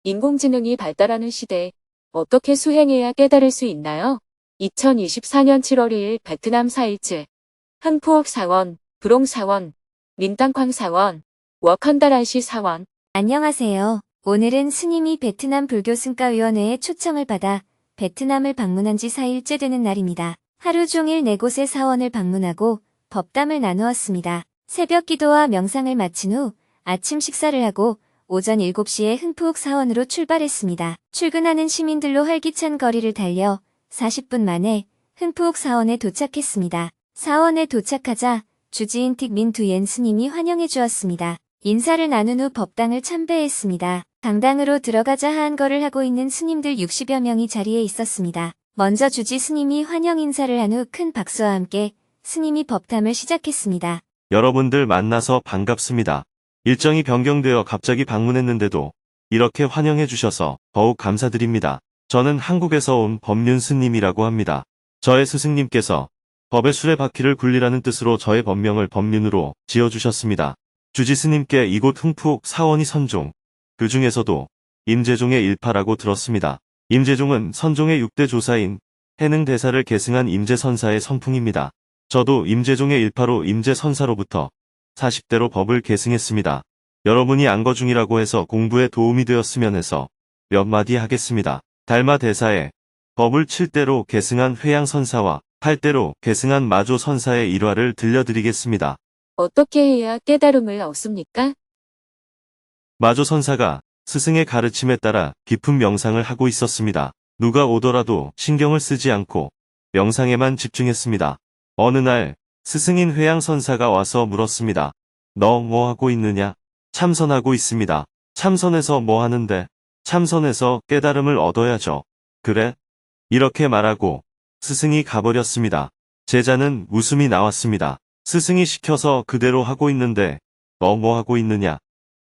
인공지능이 발달하는 시대, 어떻게 수행해야 깨달을 수 있나요? 2024년 7월 2일 베트남 사일즈, 흥푸옥 사원, 브롱 사원, 민땅쾅 사원, 워컨다란시 사원. 안녕하세요. 오늘은 스님이 베트남 불교승가위원회의 초청을 받아 베트남을 방문한 지 4일째 되는 날입니다. 하루 종일 4곳의 사원을 방문하고 법담을 나누었습니다. 새벽 기도와 명상을 마친 후 아침 식사를 하고 오전 7시에 흥푸옥 사원으로 출발했습니다. 출근하는 시민들로 활기찬 거리를 달려 40분 만에 흥푸옥 사원에 도착했습니다. 사원에 도착하자 주지인 틱민 두옌 스님이 환영해 주었습니다. 인사를 나눈 후 법당을 참배했습니다. 당당으로 들어가자 하한거를 하고 있는 스님들 60여 명이 자리에 있었습니다. 먼저 주지 스님이 환영 인사를 한 후 큰 박수와 함께 스님이 법담을 시작했습니다. 여러분들 만나서 반갑습니다. 일정이 변경되어 갑자기 방문했는데도 이렇게 환영해 주셔서 더욱 감사드립니다. 저는 한국에서 온 법륜 스님이라고 합니다. 저의 스승님께서 법의 수레바퀴를 굴리라는 뜻으로 저의 법명을 법륜으로 지어주셨습니다. 주지 스님께 이곳 흥푸옥 사원이 선종, 그 중에서도 임재종의 일파라고 들었습니다. 임재종은 선종의 6대 조사인 해능대사를 계승한 임재선사의 선풍입니다. 저도 임재종의 일파로 임재선사로부터 40대로 법을 계승했습니다. 여러분이 안거 중이라고 해서 공부에 도움이 되었으면 해서 몇 마디 하겠습니다. 달마 대사에 법을 7대로 계승한 회양선사와 8대로 계승한 마조선사의 일화를 들려드리겠습니다. 어떻게 해야 깨달음을 얻습니까? 마조선사가 스승의 가르침에 따라 깊은 명상을 하고 있었습니다. 누가 오더라도 신경을 쓰지 않고 명상에만 집중했습니다. 어느 날 스승인 회양선사가 와서 물었습니다. 너 뭐 하고 있느냐? 참선하고 있습니다. 참선해서 뭐 하는데? 참선해서 깨달음을 얻어야죠. 그래? 이렇게 말하고 스승이 가버렸습니다. 제자는 웃음이 나왔습니다. 스승이 시켜서 그대로 하고 있는데 너 뭐 하고 있느냐?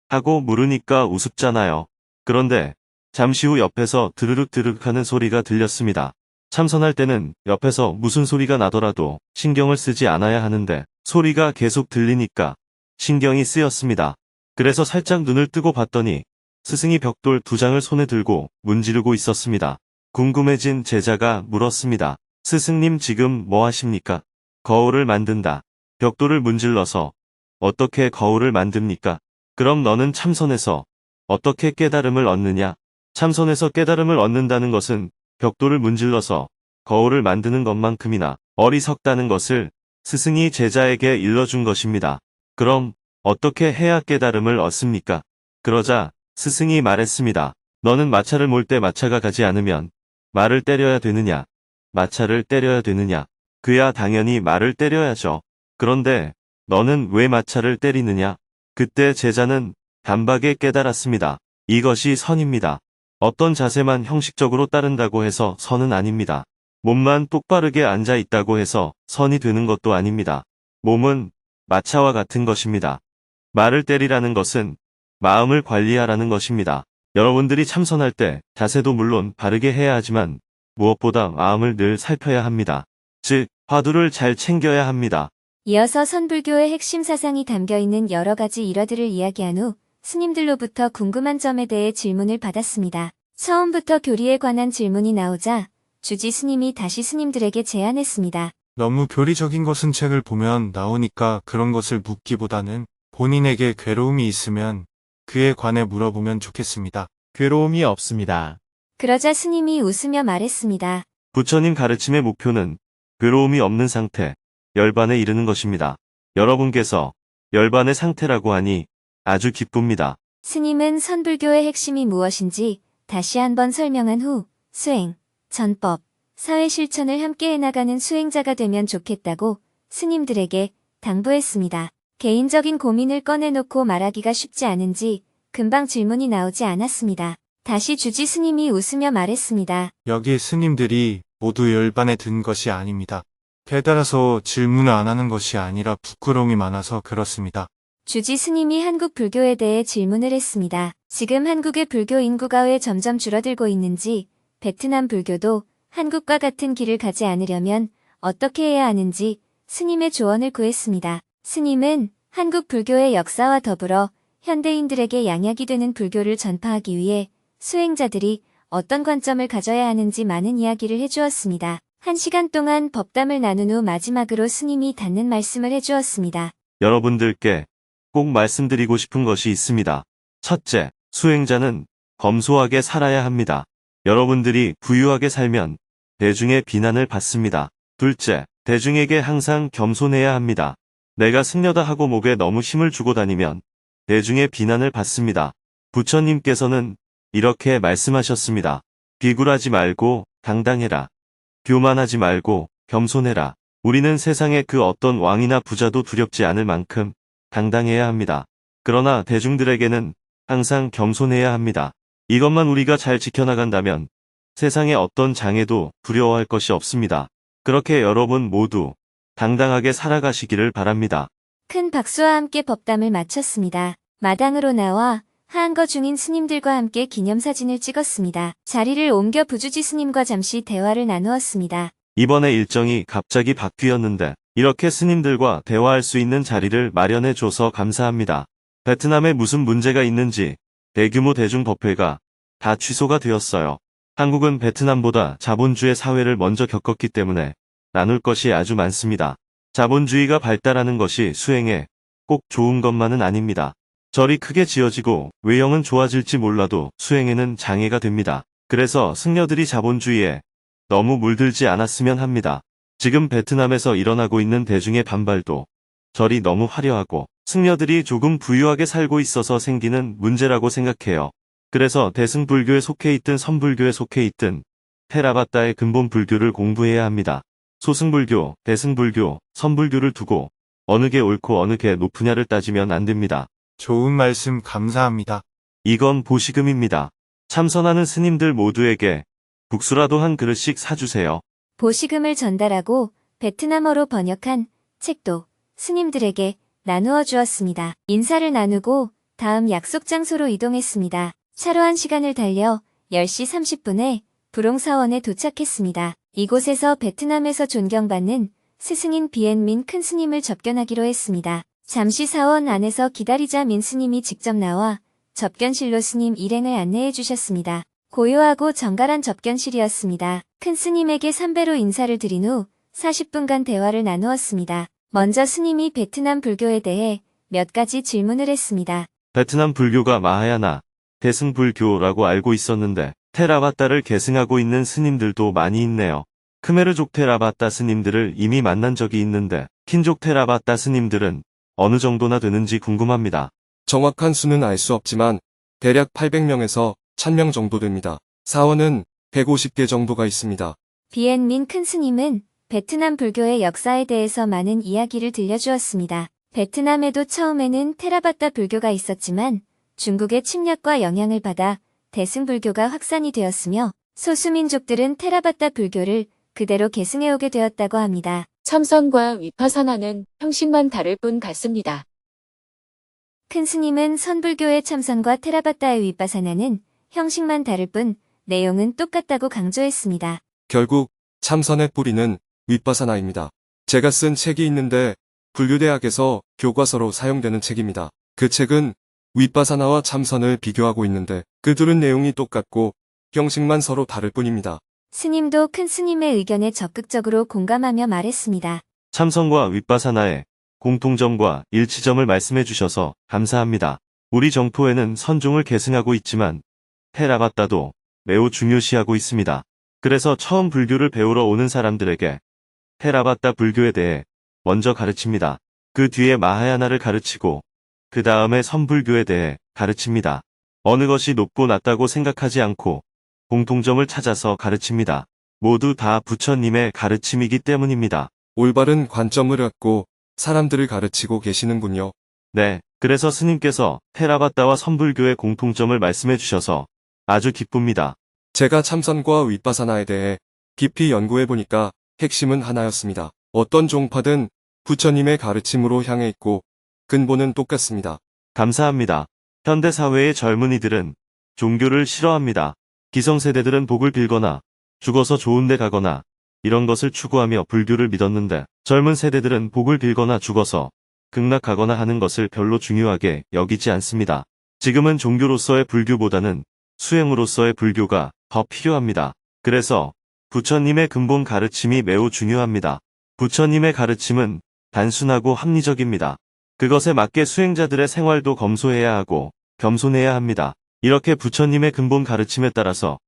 하고 물으니까 우습잖아요. 그런데 잠시 후 옆에서 드르륵 드르륵 하는 소리가 들렸습니다. 참선할 때는 옆에서 무슨 소리가 나더라도 신경을 쓰지 않아야 하는데 소리가 계속 들리니까 신경이 쓰였습니다. 그래서 살짝 눈을 뜨고 봤더니 스승이 벽돌 2장을 손에 들고 문지르고 있었습니다. 궁금해진 제자가 물었습니다. 스승님 지금 뭐 하십니까? 거울을 만든다. 벽돌을 문질러서 어떻게 거울을 만듭니까? 그럼 너는 참선해서 어떻게 깨달음을 얻느냐? 참선해서 깨달음을 얻는다는 것은 벽돌을 문질러서 거울을 만드는 것만큼이나 어리석다는 것을 스승이 제자에게 일러준 것입니다. 그럼 어떻게 해야 깨달음을 얻습니까? 그러자 스승이 말했습니다. 너는 마차를 몰 때 마차가 가지 않으면 말을 때려야 되느냐? 마차를 때려야 되느냐? 그야 당연히 말을 때려야죠. 그런데 너는 왜 마차를 때리느냐? 그때 제자는 단박에 깨달았습니다. 이것이 선입니다. 어떤 자세만 형식적으로 따른다고 해서 선은 아닙니다. 몸만 똑바르게 앉아 있다고 해서 선이 되는 것도 아닙니다. 몸은 마차와 같은 것입니다. 말을 때리라는 것은 마음을 관리하라는 것입니다. 여러분들이 참선할 때 자세도 물론 바르게 해야 하지만 무엇보다 마음을 늘 살펴야 합니다. 즉, 화두를 잘 챙겨야 합니다. 이어서 선불교의 핵심 사상이 담겨있는 여러 가지 일화들을 이야기한 후 스님들로부터 궁금한 점에 대해 질문을 받았습니다. 처음부터 교리에 관한 질문이 나오자 주지 스님이 다시 스님들에게 제안했습니다. 너무 교리적인 것은 책을 보면 나오니까 그런 것을 묻기보다는 본인에게 괴로움이 있으면 그에 관해 물어보면 좋겠습니다. 괴로움이 없습니다. 그러자 스님이 웃으며 말했습니다. 부처님 가르침의 목표는 괴로움이 없는 상태, 열반에 이르는 것입니다. 여러분께서 열반의 상태라고 하니 아주 기쁩니다. 스님은 선불교의 핵심이 무엇인지 다시 한번 설명한 후 수행, 전법, 사회 실천을 함께 해나가는 수행자가 되면 좋겠다고 스님들에게 당부했습니다. 개인적인 고민을 꺼내놓고 말하기가 쉽지 않은지 금방 질문이 나오지 않았습니다. 다시 주지 스님이 웃으며 말했습니다. 여기 스님들이 모두 열반에 든 것이 아닙니다. 깨달아서 질문을 안 하는 것이 아니라 부끄러움이 많아서 그렇습니다. 주지 스님이 한국 불교에 대해 질문을 했습니다. 지금 한국의 불교 인구가 왜 점점 줄어들고 있는지, 베트남 불교도 한국과 같은 길을 가지 않으려면 어떻게 해야 하는지 스님의 조언을 구했습니다. 스님은 한국 불교의 역사와 더불어 현대인들에게 양약이 되는 불교를 전파하기 위해 수행자들이 어떤 관점을 가져야 하는지 많은 이야기를 해주었습니다. 1시간 동안 법담을 나눈 후 마지막으로 스님이 닿는 말씀을 해주었습니다. 여러분들께 꼭 말씀드리고 싶은 것이 있습니다. 첫째, 수행자는 검소하게 살아야 합니다. 여러분들이 부유하게 살면 대중의 비난을 받습니다. 둘째, 대중에게 항상 겸손해야 합니다. 내가 승려다 하고 목에 너무 힘을 주고 다니면 대중의 비난을 받습니다. 부처님께서는 이렇게 말씀하셨습니다. 비굴하지 말고 당당해라. 교만하지 말고 겸손해라. 우리는 세상의 그 어떤 왕이나 부자도 두렵지 않을 만큼 당당해야 합니다. 그러나 대중들에게는 항상 겸손해야 합니다. 이것만 우리가 잘 지켜나간다면 세상의 어떤 장애도 두려워할 것이 없습니다. 그렇게 여러분 모두 당당하게 살아가시기를 바랍니다. 큰 박수와 함께 법담을 마쳤습니다. 마당으로 나와 하한거 중인 스님들과 함께 기념사진을 찍었습니다. 자리를 옮겨 부주지 스님과 잠시 대화를 나누었습니다. 이번에 일정이 갑자기 바뀌었는데 이렇게 스님들과 대화할 수 있는 자리를 마련해줘서 감사합니다. 베트남에 무슨 문제가 있는지 대규모 대중법회가 다 취소가 되었어요. 한국은 베트남보다 자본주의 사회를 먼저 겪었기 때문에 나눌 것이 아주 많습니다. 자본주의가 발달하는 것이 수행에 꼭 좋은 것만은 아닙니다. 절이 크게 지어지고 외형은 좋아질지 몰라도 수행에는 장애가 됩니다. 그래서 승려들이 자본주의에 너무 물들지 않았으면 합니다. 지금 베트남에서 일어나고 있는 대중의 반발도 절이 너무 화려하고 승려들이 조금 부유하게 살고 있어서 생기는 문제라고 생각해요. 그래서 대승불교에 속해 있든 선불교에 속해 있든 테라바타의 근본 불교를 공부해야 합니다. 소승불교, 대승불교, 선불교를 두고 어느 게 옳고 어느 게 높으냐를 따지면 안 됩니다. 좋은 말씀 감사합니다. 이건 보시금입니다. 참선하는 스님들 모두에게 국수라도 한 그릇씩 사주세요. 보시금을 전달하고 베트남어로 번역한 책도 스님들에게 나누어 주었습니다. 인사를 나누고 다음 약속 장소로 이동했습니다. 차로 1시간을 달려 10시 30분에 부롱사원에 도착했습니다. 이곳에서 베트남에서 존경받는 스승인 비엔민 큰 스님을 접견하기로 했습니다. 잠시 사원 안에서 기다리자 민 스님이 직접 나와 접견실로 스님 일행을 안내해 주셨습니다. 고요하고 정갈한 접견실이었습니다. 큰 스님에게 삼배로 인사를 드린 후 40분간 대화를 나누었습니다. 먼저 스님이 베트남 불교에 대해 몇 가지 질문을 했습니다. 베트남 불교가 마하야나, 대승불교라고 알고 있었는데 테라바타를 계승하고 있는 스님들도 많이 있네요. 크메르족 테라바타 스님들을 이미 만난 적이 있는데 킨족 테라바타 스님들은 어느 정도나 되는지 궁금합니다. 정확한 수는 알 수 없지만 대략 800명에서 1000명 정도 됩니다. 사원은 150개 정도가 있습니다. 비엔민 큰 스님은 베트남 불교의 역사에 대해서 많은 이야기를 들려주었습니다. 베트남에도 처음에는 테라바타 불교가 있었지만 중국의 침략과 영향을 받아 대승불교가 확산이 되었으며 소수민족들은 테라바타 불교를 그대로 계승해오게 되었다고 합니다. 참선과 위파사나는 형식만 다를 뿐 같습니다. 큰 스님은 선불교의 참선과 테라바타의 위파사나는 형식만 다를 뿐 내용은 똑같다고 강조했습니다. 결국 참선의 뿌리는 윗바사나입니다. 제가 쓴 책이 있는데 불교대학에서 교과서로 사용되는 책입니다. 그 책은 윗바사나와 참선을 비교하고 있는데 그 둘은 내용이 똑같고 형식만 서로 다를 뿐입니다. 스님도 큰 스님의 의견에 적극적으로 공감하며 말했습니다. 참선과 윗바사나의 공통점과 일치점을 말씀해 주셔서 감사합니다. 우리 정토에는 선종을 계승하고 있지만 테라바타도 매우 중요시하고 있습니다. 그래서 처음 불교를 배우러 오는 사람들에게 테라바타 불교에 대해 먼저 가르칩니다. 그 뒤에 마하야나를 가르치고 그 다음에 선불교에 대해 가르칩니다. 어느 것이 높고 낮다고 생각하지 않고 공통점을 찾아서 가르칩니다. 모두 다 부처님의 가르침이기 때문입니다. 올바른 관점을 갖고 사람들을 가르치고 계시는군요. 네, 그래서 스님께서 테라바타와 선불교의 공통점을 말씀해 주셔서 아주 기쁩니다. 제가 참선과 윗바사나에 대해 깊이 연구해보니까 핵심은 하나였습니다. 어떤 종파든 부처님의 가르침으로 향해 있고 근본은 똑같습니다. 감사합니다. 현대 사회의 젊은이들은 종교를 싫어합니다. 기성세대들은 복을 빌거나 죽어서 좋은 데 가거나 이런 것을 추구하며 불교를 믿었는데 젊은 세대들은 복을 빌거나 죽어서 극락하거나 하는 것을 별로 중요하게 여기지 않습니다. 지금은 종교로서의 불교보다는 수행으로서의 불교가 더 필요합니다. 그래서 부처님의 근본 가르침이 매우 중요합니다. 부처님의 가르침은 단순하고 합리적입니다. 그것에 맞게 수행자들의 생활도 검소해야 하고 겸손해야 합니다. 이렇게 부처님의 근본 가르침에 따라서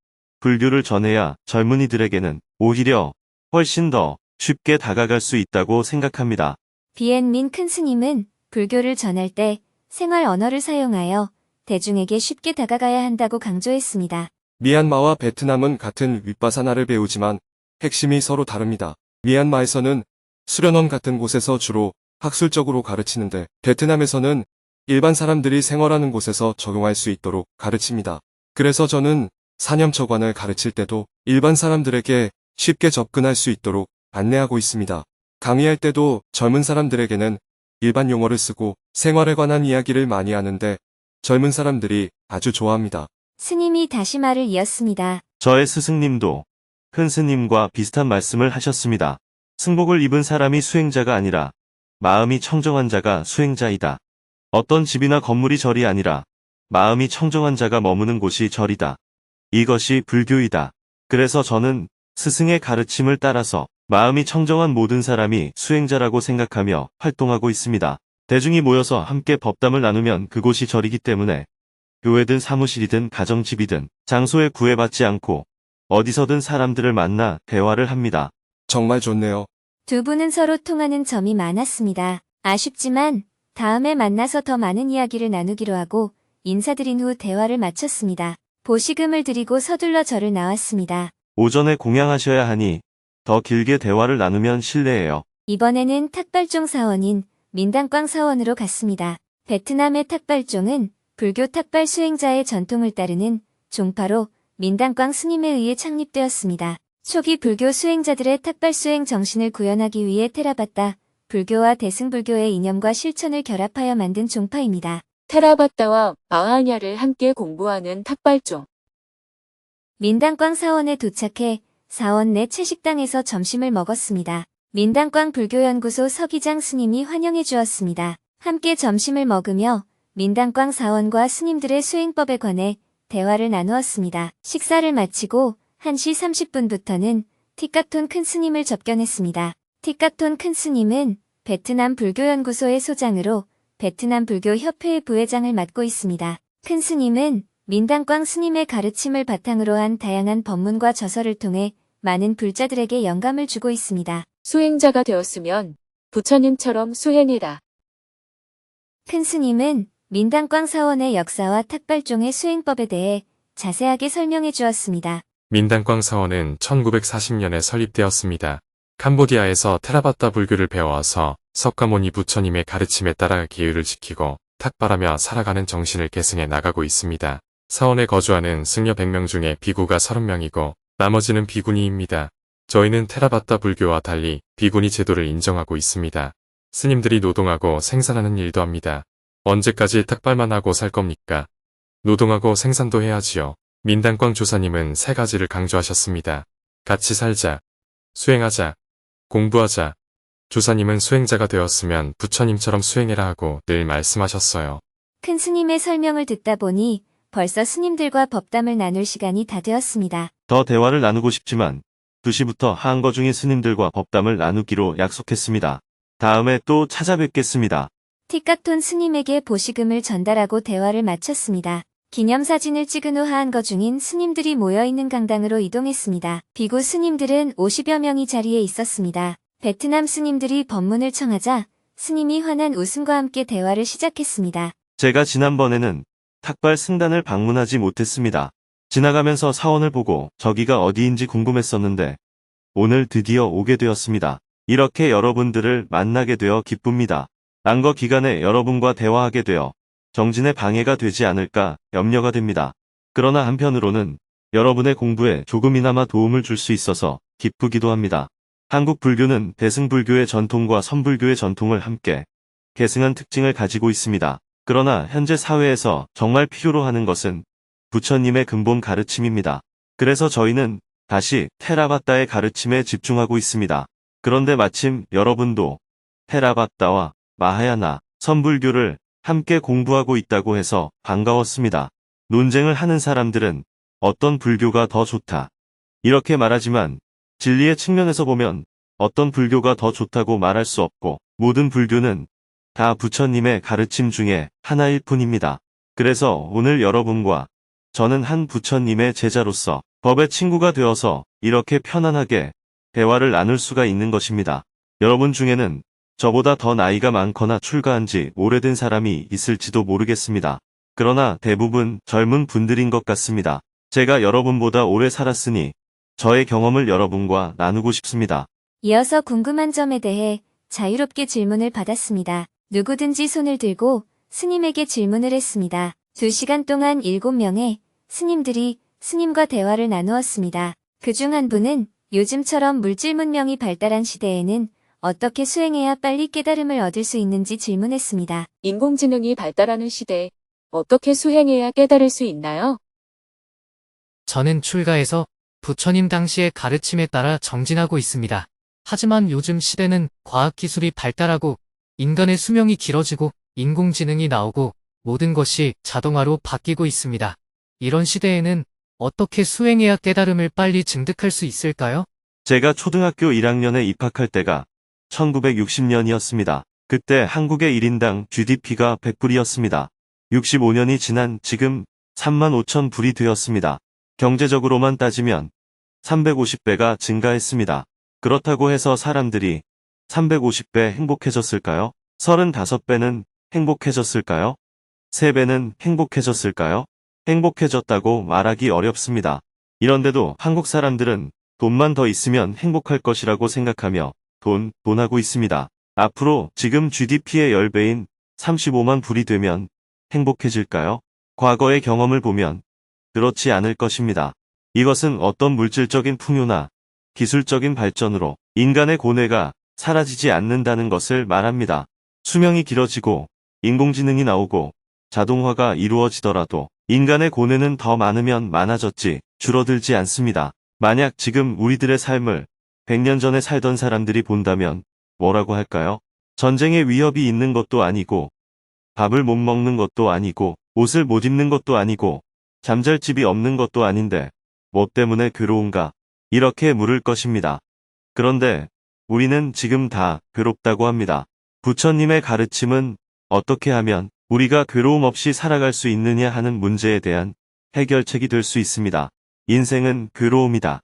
불교를 전해야 젊은이들에게는 오히려 훨씬 더 쉽게 다가갈 수 있다고 생각합니다. 비엔민 큰 스님은 불교를 전할 때 생활 언어를 사용하여 대중에게 쉽게 다가가야 한다고 강조했습니다. 미얀마와 베트남은 같은 윗바사나를 배우지만 핵심이 서로 다릅니다. 미얀마에서는 수련원 같은 곳에서 주로 학술적으로 가르치는데 베트남에서는 일반 사람들이 생활하는 곳에서 적용할 수 있도록 가르칩니다. 그래서 저는 사념처관을 가르칠 때도 일반 사람들에게 쉽게 접근할 수 있도록 안내하고 있습니다. 강의할 때도 젊은 사람들에게는 일반 용어를 쓰고 생활에 관한 이야기를 많이 하는데 젊은 사람들이 아주 좋아합니다. 스님이 다시 말을 이었습니다. 저의 스승님도 큰 스님과 비슷한 말씀을 하셨습니다. 승복을 입은 사람이 수행자가 아니라 마음이 청정한 자가 수행자이다. 어떤 집이나 건물이 절이 아니라 마음이 청정한 자가 머무는 곳이 절이다. 이것이 불교이다. 그래서 저는 스승의 가르침을 따라서 마음이 청정한 모든 사람이 수행자라고 생각하며 활동하고 있습니다. 대중이 모여서 함께 법담을 나누면 그곳이 절이기 때문에 교회든 사무실이든 가정집이든 장소에 구애받지 않고 어디서든 사람들을 만나 대화를 합니다. 정말 좋네요. 두 분은 서로 통하는 점이 많았습니다. 아쉽지만 다음에 만나서 더 많은 이야기를 나누기로 하고 인사드린 후 대화를 마쳤습니다. 보시금을 드리고 서둘러 절을 나왔습니다. 오전에 공양하셔야 하니 더 길게 대화를 나누면 실례예요. 이번에는 탁발종 사원인 민당꽝 사원으로 갔습니다. 베트남의 탁발종은 불교 탁발 수행자의 전통을 따르는 종파로 민당꽝 스님에 의해 창립되었습니다. 초기 불교 수행자들의 탁발 수행 정신을 구현하기 위해 테라바타, 불교와 대승불교의 이념과 실천을 결합하여 만든 종파입니다. 테라바타와 마하냐를 함께 공부하는 탁발종. 민당꽝 사원에 도착해 사원 내 채식당에서 점심을 먹었습니다. 민당꽝 불교연구소 서기장 스님이 환영해 주었습니다. 함께 점심을 먹으며 민당꽝 사원과 스님들의 수행법에 관해 대화를 나누었습니다. 식사를 마치고 1시 30분부터는 티카톤 큰 스님을 접견했습니다. 티카톤 큰 스님은 베트남 불교연구소의 소장으로 베트남 불교협회의 부회장을 맡고 있습니다. 큰 스님은 민당꽝 스님의 가르침을 바탕으로 한 다양한 법문과 저서를 통해 많은 불자들에게 영감을 주고 있습니다. 수행자가 되었으면 부처님처럼 수행해라. 큰 스님은 민당꽝 사원의 역사와 탁발종의 수행법에 대해 자세하게 설명해 주었습니다. 민당꽝 사원은 1940년에 설립되었습니다. 캄보디아에서 테라바타 불교를 배워와서 석가모니 부처님의 가르침에 따라 계율을 지키고 탁발하며 살아가는 정신을 계승해 나가고 있습니다. 사원에 거주하는 승려 100명 중에 비구가 30명이고 나머지는 비구니입니다. 저희는 테라바타 불교와 달리 비구니 제도를 인정하고 있습니다. 스님들이 노동하고 생산하는 일도 합니다. 언제까지 탁발만 하고 살 겁니까? 노동하고 생산도 해야지요. 민당꽝 조사님은 3가지를 강조하셨습니다. 같이 살자, 수행하자, 공부하자. 조사님은 수행자가 되었으면 부처님처럼 수행해라 하고 늘 말씀하셨어요. 큰 스님의 설명을 듣다 보니 벌써 스님들과 법담을 나눌 시간이 다 되었습니다. 더 대화를 나누고 싶지만 2시부터 하한거 중인 스님들과 법담을 나누기로 약속했습니다. 다음에 또 찾아뵙겠습니다. 티카톤 스님에게 보시금을 전달하고 대화를 마쳤습니다. 기념사진을 찍은 후 하한거 중인 스님들이 모여있는 강당으로 이동했습니다. 비구 스님들은 50여 명이 자리에 있었습니다. 베트남 스님들이 법문을 청하자 스님이 환한 웃음과 함께 대화를 시작했습니다. 제가 지난번에는 탁발 승단을 방문하지 못했습니다. 지나가면서 사원을 보고 저기가 어디인지 궁금했었는데 오늘 드디어 오게 되었습니다. 이렇게 여러분들을 만나게 되어 기쁩니다. 난거 기간에 여러분과 대화하게 되어 정진에 방해가 되지 않을까 염려가 됩니다. 그러나 한편으로는 여러분의 공부에 조금이나마 도움을 줄 수 있어서 기쁘기도 합니다. 한국 불교는 대승불교의 전통과 선불교의 전통을 함께 계승한 특징을 가지고 있습니다. 그러나 현재 사회에서 정말 필요로 하는 것은 부처님의 근본 가르침입니다. 그래서 저희는 다시 테라바타의 가르침에 집중하고 있습니다. 그런데 마침 여러분도 테라바타와 마하야나, 선불교를 함께 공부하고 있다고 해서 반가웠습니다. 논쟁을 하는 사람들은 어떤 불교가 더 좋다, 이렇게 말하지만 진리의 측면에서 보면 어떤 불교가 더 좋다고 말할 수 없고 모든 불교는 다 부처님의 가르침 중에 하나일 뿐입니다. 그래서 오늘 여러분과 저는 한 부처님의 제자로서 법의 친구가 되어서 이렇게 편안하게 대화를 나눌 수가 있는 것입니다. 여러분 중에는 저보다 더 나이가 많거나 출가한 지 오래된 사람이 있을지도 모르겠습니다. 그러나 대부분 젊은 분들인 것 같습니다. 제가 여러분보다 오래 살았으니 저의 경험을 여러분과 나누고 싶습니다. 이어서 궁금한 점에 대해 자유롭게 질문을 받았습니다. 누구든지 손을 들고 스님에게 질문을 했습니다. 2시간 동안 7명의 스님들이 스님과 대화를 나누었습니다. 그중 한 분은 요즘처럼 물질 문명이 발달한 시대에는 어떻게 수행해야 빨리 깨달음을 얻을 수 있는지 질문했습니다. 인공지능이 발달하는 시대, 어떻게 수행해야 깨달을 수 있나요? 저는 출가해서 부처님 당시의 가르침에 따라 정진하고 있습니다. 하지만 요즘 시대는 과학기술이 발달하고 인간의 수명이 길어지고 인공지능이 나오고 모든 것이 자동화로 바뀌고 있습니다. 이런 시대에는 어떻게 수행해야 깨달음을 빨리 증득할 수 있을까요? 제가 초등학교 1학년에 입학할 때가 1960년이었습니다. 그때 한국의 1인당 GDP가 100불이었습니다. 65년이 지난 지금 35,000불이 되었습니다. 경제적으로만 따지면 350배가 증가했습니다. 그렇다고 해서 사람들이 350배 행복해졌을까요? 35배는 행복해졌을까요? 3배는 행복해졌을까요? 행복해졌다고 말하기 어렵습니다. 이런데도 한국 사람들은 돈만 더 있으면 행복할 것이라고 생각하며 돈하고 있습니다. 앞으로 지금 GDP의 10배인 35만 불이 되면 행복해질까요? 과거의 경험을 보면 그렇지 않을 것입니다. 이것은 어떤 물질적인 풍요나 기술적인 발전으로 인간의 고뇌가 사라지지 않는다는 것을 말합니다. 수명이 길어지고 인공지능이 나오고 자동화가 이루어지더라도 인간의 고뇌는 더 많으면 많아졌지 줄어들지 않습니다. 만약 지금 우리들의 삶을 100년 전에 살던 사람들이 본다면 뭐라고 할까요? 전쟁의 위협이 있는 것도 아니고 밥을 못 먹는 것도 아니고 옷을 못 입는 것도 아니고 잠잘 집이 없는 것도 아닌데 뭐 때문에 괴로운가? 이렇게 물을 것입니다. 그런데 우리는 지금 다 괴롭다고 합니다. 부처님의 가르침은 어떻게 하면 우리가 괴로움 없이 살아갈 수 있느냐 하는 문제에 대한 해결책이 될 수 있습니다. 인생은 괴로움이다.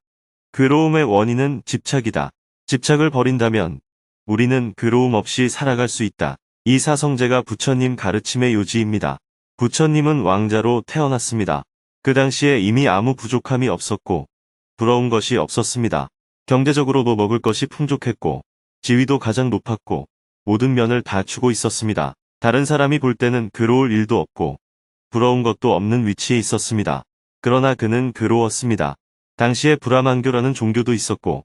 괴로움의 원인은 집착이다. 집착을 버린다면 우리는 괴로움 없이 살아갈 수 있다. 이 사성제가 부처님 가르침의 요지입니다. 부처님은 왕자로 태어났습니다. 그 당시에 이미 아무 부족함이 없었고 부러운 것이 없었습니다. 경제적으로도 먹을 것이 풍족했고 지위도 가장 높았고 모든 면을 갖추고 있었습니다. 다른 사람이 볼 때는 괴로울 일도 없고 부러운 것도 없는 위치에 있었습니다. 그러나 그는 괴로웠습니다. 당시에 브라만교라는 종교도 있었고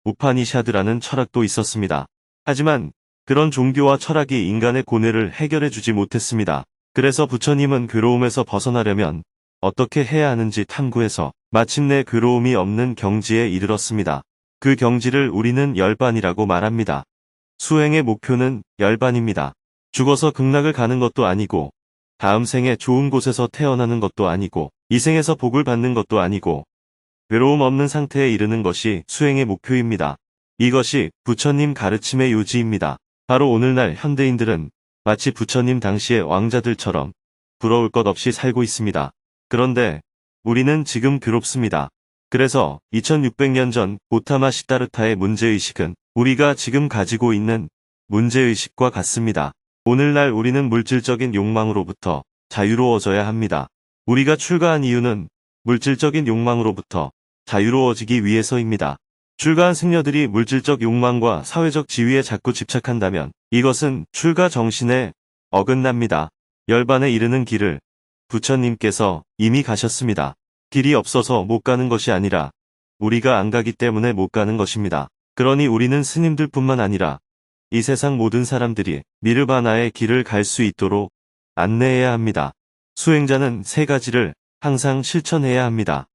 우파니샤드라는 철학도 있었습니다. 하지만 그런 종교와 철학이 인간의 고뇌를 해결해 주지 못했습니다. 그래서 부처님은 괴로움에서 벗어나려면 어떻게 해야 하는지 탐구해서 마침내 괴로움이 없는 경지에 이르렀습니다. 그 경지를 우리는 열반이라고 말합니다. 수행의 목표는 열반입니다. 죽어서 극락을 가는 것도 아니고 다음 생에 좋은 곳에서 태어나는 것도 아니고 이 생에서 복을 받는 것도 아니고 괴로움 없는 상태에 이르는 것이 수행의 목표입니다. 이것이 부처님 가르침의 요지입니다. 바로 오늘날 현대인들은 마치 부처님 당시의 왕자들처럼 부러울 것 없이 살고 있습니다. 그런데 우리는 지금 괴롭습니다. 그래서 2600년 전 고타마 시다르타의 문제의식은 우리가 지금 가지고 있는 문제의식과 같습니다. 오늘날 우리는 물질적인 욕망으로부터 자유로워져야 합니다. 우리가 출가한 이유는 물질적인 욕망으로부터 자유로워지기 위해서입니다. 출가한 승려들이 물질적 욕망과 사회적 지위에 자꾸 집착한다면 이것은 출가 정신에 어긋납니다. 열반에 이르는 길을 부처님께서 이미 가셨습니다. 길이 없어서 못 가는 것이 아니라 우리가 안 가기 때문에 못 가는 것입니다. 그러니 우리는 스님들뿐만 아니라 이 세상 모든 사람들이 니르바나의 길을 갈 수 있도록 안내해야 합니다. 수행자는 세 가지를 항상 실천해야 합니다.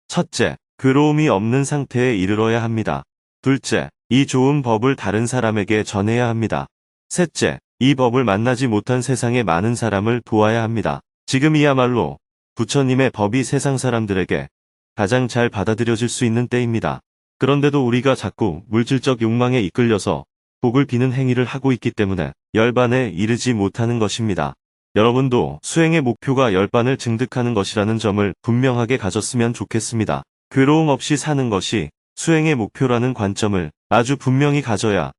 첫째, 괴로움이 없는 상태에 이르러야 합니다. 둘째, 이 좋은 법을 다른 사람에게 전해야 합니다. 셋째, 이 법을 만나지 못한 세상의 많은 사람을 도와야 합니다. 지금이야말로 부처님의 법이 세상 사람들에게 가장 잘 받아들여질 수 있는 때입니다. 그런데도 우리가 자꾸 물질적 욕망에 이끌려서 복을 비는 행위를 하고 있기 때문에 열반에 이르지 못하는 것입니다. 여러분도 수행의 목표가 열반을 증득하는 것이라는 점을 분명하게 가졌으면 좋겠습니다. 괴로움 없이 사는 것이 수행의 목표라는 관점을 아주 분명히 가져야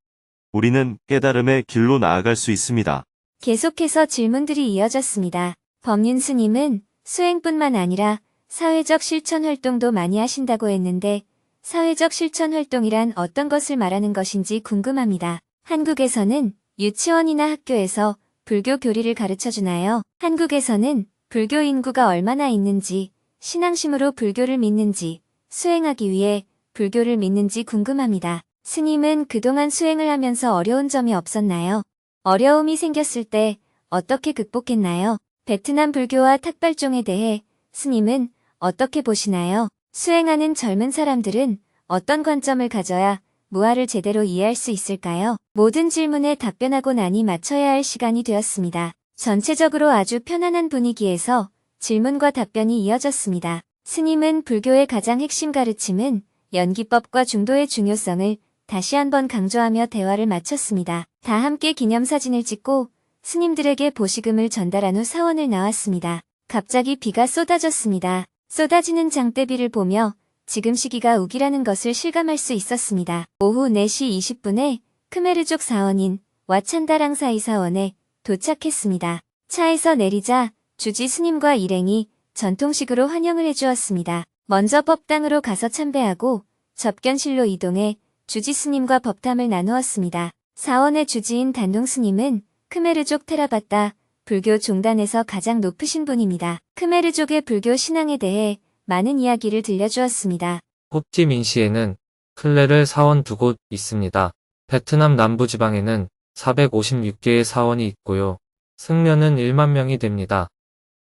우리는 깨달음의 길로 나아갈 수 있습니다. 계속해서 질문들이 이어졌습니다. 법륜 스님은 수행뿐만 아니라 사회적 실천 활동도 많이 하신다고 했는데 사회적 실천 활동이란 어떤 것을 말하는 것인지 궁금합니다. 한국에서는 유치원이나 학교에서 불교 교리를 가르쳐 주나요? 한국에서는 불교 인구가 얼마나 있는지, 신앙심으로 불교를 믿는지, 수행하기 위해 불교를 믿는지 궁금합니다. 스님은 그동안 수행을 하면서 어려운 점이 없었나요? 어려움이 생겼을 때 어떻게 극복했나요? 베트남 불교와 탁발종에 대해 스님은 어떻게 보시나요? 수행하는 젊은 사람들은 어떤 관점을 가져야 무아를 제대로 이해할 수 있을까요? 모든 질문에 답변하고 나니 마쳐야 할 시간이 되었습니다. 전체적으로 아주 편안한 분위기에서 질문과 답변이 이어졌습니다. 스님은 불교의 가장 핵심 가르침은 연기법과 중도의 중요성을 다시 한번 강조하며 대화를 마쳤습니다. 다 함께 기념사진을 찍고 스님들에게 보시금을 전달한 후 사원을 나왔습니다. 갑자기 비가 쏟아졌습니다. 쏟아지는 장대비를 보며 지금 시기가 우기라는 것을 실감할 수 있었습니다. 오후 4시 20분에 크메르족 사원인 와찬다랑 사이 사원에 도착했습니다. 차에서 내리자 주지 스님과 일행이 전통식으로 환영을 해주었습니다. 먼저 법당으로 가서 참배하고 접견실로 이동해 주지 스님과 법담을 나누었습니다. 사원의 주지인 단동 스님은 크메르족 테라바타 불교 종단에서 가장 높으신 분입니다. 크메르족의 불교 신앙에 대해 많은 이야기를 들려주었습니다. 호찌민시에는 클레르 사원 2곳 있습니다. 베트남 남부지방에는 456개의 사원이 있고요. 승려는 1만 명이 됩니다.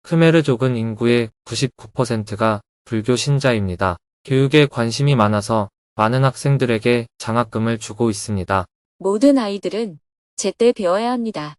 크메르족은 인구의 99%가 불교 신자입니다. 교육에 관심이 많아서 많은 학생들에게 장학금을 주고 있습니다. 모든 아이들은 제때 배워야 합니다.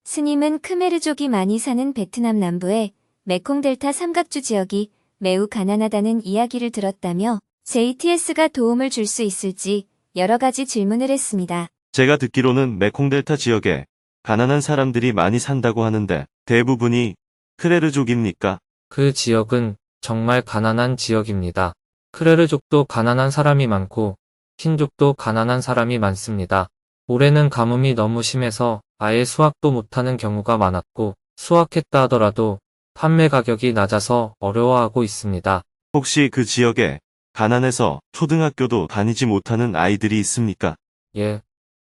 스님은 크메르족이 많이 사는 베트남 남부의 메콩델타 삼각주 지역이 매우 가난하다는 이야기를 들었다며 JTS가 도움을 줄 수 있을지 여러 가지 질문을 했습니다. 제가 듣기로는 메콩델타 지역에 가난한 사람들이 많이 산다고 하는데 대부분이 크레르족입니까? 그 지역은 정말 가난한 지역입니다. 크레르족도 가난한 사람이 많고 킨족도 가난한 사람이 많습니다. 올해는 가뭄이 너무 심해서 아예 수확도 못하는 경우가 많았고 수확했다 하더라도 판매 가격이 낮아서 어려워하고 있습니다. 혹시 그 지역에 가난해서 초등학교도 다니지 못하는 아이들이 있습니까? 예,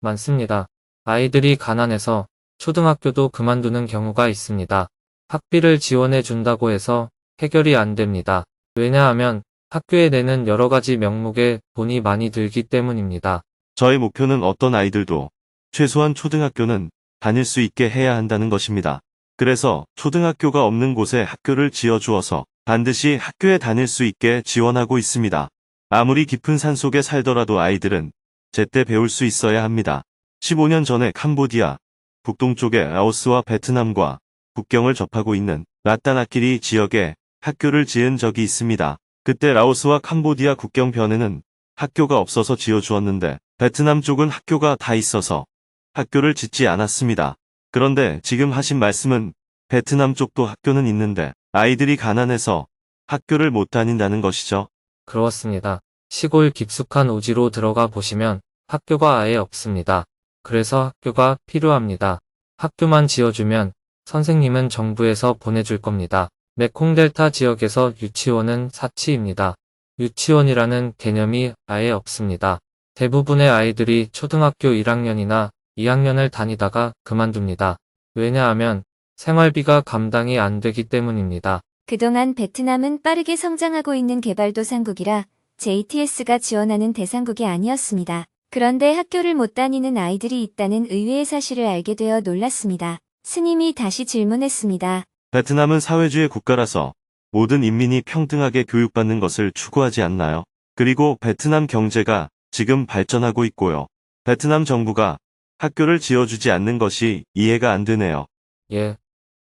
많습니다. 아이들이 가난해서 초등학교도 그만두는 경우가 있습니다. 학비를 지원해 준다고 해서 해결이 안 됩니다. 왜냐하면 학교에 내는 여러 가지 명목에 돈이 많이 들기 때문입니다. 저의 목표는 어떤 아이들도 최소한 초등학교는 다닐 수 있게 해야 한다는 것입니다. 그래서 초등학교가 없는 곳에 학교를 지어주어서 반드시 학교에 다닐 수 있게 지원하고 있습니다. 아무리 깊은 산속에 살더라도 아이들은 제때 배울 수 있어야 합니다. 15년 전에 캄보디아 북동쪽의 라오스와 베트남과 국경을 접하고 있는 라따나키리 지역에 학교를 지은 적이 있습니다. 그때 라오스와 캄보디아 국경변에는 학교가 없어서 지어주었는데 베트남 쪽은 학교가 다 있어서 학교를 짓지 않았습니다. 그런데 지금 하신 말씀은 베트남 쪽도 학교는 있는데 아이들이 가난해서 학교를 못 다닌다는 것이죠. 그렇습니다. 시골 깊숙한 오지로 들어가 보시면 학교가 아예 없습니다. 그래서 학교가 필요합니다. 학교만 지어주면 선생님은 정부에서 보내줄 겁니다. 메콩델타 지역에서 유치원은 사치입니다. 유치원이라는 개념이 아예 없습니다. 대부분의 아이들이 초등학교 1학년이나 2학년을 다니다가 그만둡니다. 왜냐하면 생활비가 감당이 안 되기 때문입니다. 그동안 베트남은 빠르게 성장하고 있는 개발도상국이라 JTS가 지원하는 대상국이 아니었습니다. 그런데 학교를 못 다니는 아이들이 있다는 의외의 사실을 알게 되어 놀랐습니다. 스님이 다시 질문했습니다. 베트남은 사회주의 국가라서 모든 인민이 평등하게 교육받는 것을 추구하지 않나요? 그리고 베트남 경제가 지금 발전하고 있고요. 베트남 정부가 학교를 지어주지 않는 것이 이해가 안 되네요. 예,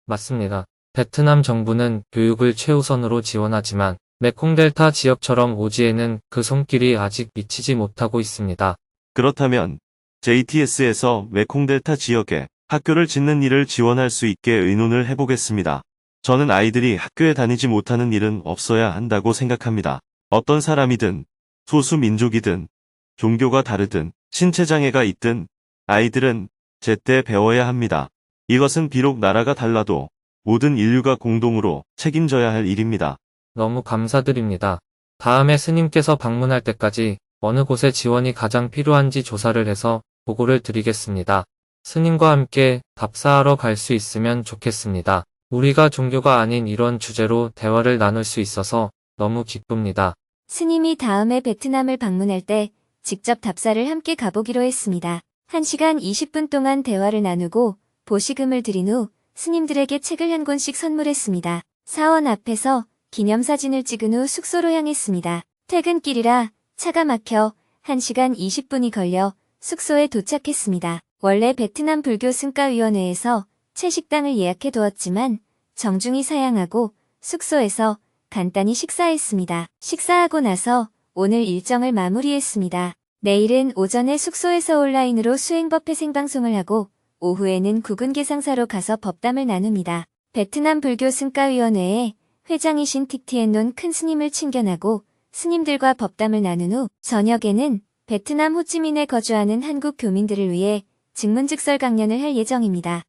맞습니다. 베트남 정부는 교육을 최우선으로 지원하지만 메콩델타 지역처럼 오지에는 그 손길이 아직 미치지 못하고 있습니다. 그렇다면 JTS에서 메콩델타 지역에 학교를 짓는 일을 지원할 수 있게 의논을 해보겠습니다. 저는 아이들이 학교에 다니지 못하는 일은 없어야 한다고 생각합니다. 어떤 사람이든, 소수 민족이든, 종교가 다르든, 신체장애가 있든, 아이들은 제때 배워야 합니다. 이것은 비록 나라가 달라도 모든 인류가 공동으로 책임져야 할 일입니다. 너무 감사드립니다. 다음에 스님께서 방문할 때까지 어느 곳에 지원이 가장 필요한지 조사를 해서 보고를 드리겠습니다. 스님과 함께 답사하러 갈 수 있으면 좋겠습니다. 우리가 종교가 아닌 이런 주제로 대화를 나눌 수 있어서 너무 기쁩니다. 스님이 다음에 베트남을 방문할 때 직접 답사를 함께 가보기로 했습니다. 1시간 20분 동안 대화를 나누고 보시금을 드린 후 스님들에게 책을 한 권씩 선물했습니다. 사원 앞에서 기념사진을 찍은 후 숙소로 향했습니다. 퇴근길이라 차가 막혀 1시간 20분이 걸려 숙소에 도착했습니다. 원래 베트남 불교 승가위원회에서 채식당을 예약해 두었지만 정중히 사양하고 숙소에서 간단히 식사했습니다. 식사하고 나서 오늘 일정을 마무리했습니다. 내일은 오전에 숙소에서 온라인으로 수행법회 생방송을 하고 오후에는 국은계상사로 가서 법담을 나눕니다. 베트남 불교 승가위원회의 회장이신 틱티엔논 큰 스님을 친견하고 스님들과 법담을 나눈 후 저녁에는 베트남 호치민에 거주하는 한국 교민들을 위해 증문즉설 강연을 할 예정입니다.